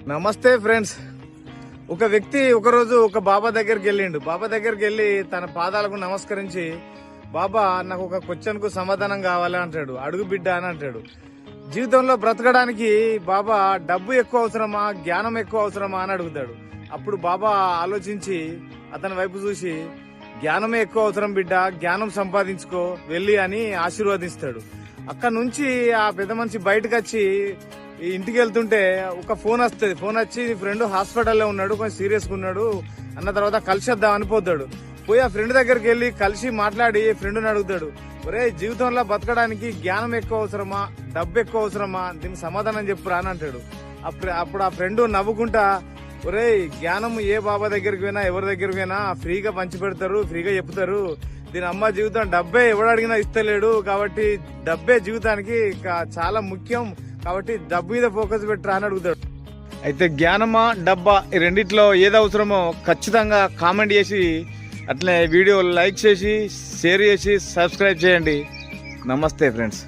నమస్తే ఫ్రెండ్స్. ఒక వ్యక్తి ఒకరోజు ఒక బాబా దగ్గరికి వెళ్ళిండు. బాబా దగ్గరికి వెళ్ళి తన పాదాలకు నమస్కరించి, బాబా నాకు ఒక క్వశ్చన్ కు సమాధానం కావాలి అంటాడు. అడుగు బిడ్డ అని అంటాడు. జీవితంలో బ్రతకడానికి బాబా డబ్బు ఎక్కువ అవసరమా, జ్ఞానం ఎక్కువ అవసరమా అని అడుగుతాడు. అప్పుడు బాబా ఆలోచించి అతని వైపు చూసి, జ్ఞానమే ఎక్కువ అవసరం బిడ్డ, జ్ఞానం సంపాదించుకో వెళ్ళి అని ఆశీర్వదిస్తాడు. అక్కడ నుంచి ఆ పెద్ద మనిషి బయటకు వచ్చి ఇంటికి వెళ్తుంటే ఒక ఫోన్ వస్తుంది. ఫోన్ వచ్చి ఫ్రెండ్ హాస్పిటల్లో ఉన్నాడు, కొంచెం సీరియస్ గా ఉన్నాడు అన్న తర్వాత కలిసేద్దాం అనిపోతాడు. పోయి ఆ ఫ్రెండ్ దగ్గరికి వెళ్ళి కలిసి మాట్లాడి ఫ్రెండ్ని అడుగుతాడు, ఒరే జీవితంలో బతకడానికి జ్ఞానం ఎక్కువ అవసరమా, డబ్బు ఎక్కువ అవసరమా, దీనికి సమాధానం చెప్పురా అని అంటాడు. అప్పుడు ఆ ఫ్రెండ్ నవ్వుకుంటా, ఒరే జ్ఞానం ఏ బాబా దగ్గరికి పోయినా ఎవరి దగ్గరికి పోయినా ఫ్రీగా పంచి పెడతారు, ఫ్రీగా చెప్తారు. దీని అమ్మ జీవితం డబ్బే ఎవడు అడిగినా ఇస్తలేడు, కాబట్టి డబ్బే జీవితానికి చాలా ముఖ్యం, కాబట్టి డబ్బు మీద ఫోకస్ పెట్టరా అని అడుగుతాడు. అయితే జ్ఞానమా డబ్బా ఈ రెండిట్లో ఏది అవసరమో ఖచ్చితంగా కామెంట్ చేసి, అట్లనే వీడియో లైక్ చేసి, షేర్ చేసి, సబ్స్క్రైబ్ చేయండి. నమస్తే ఫ్రెండ్స్.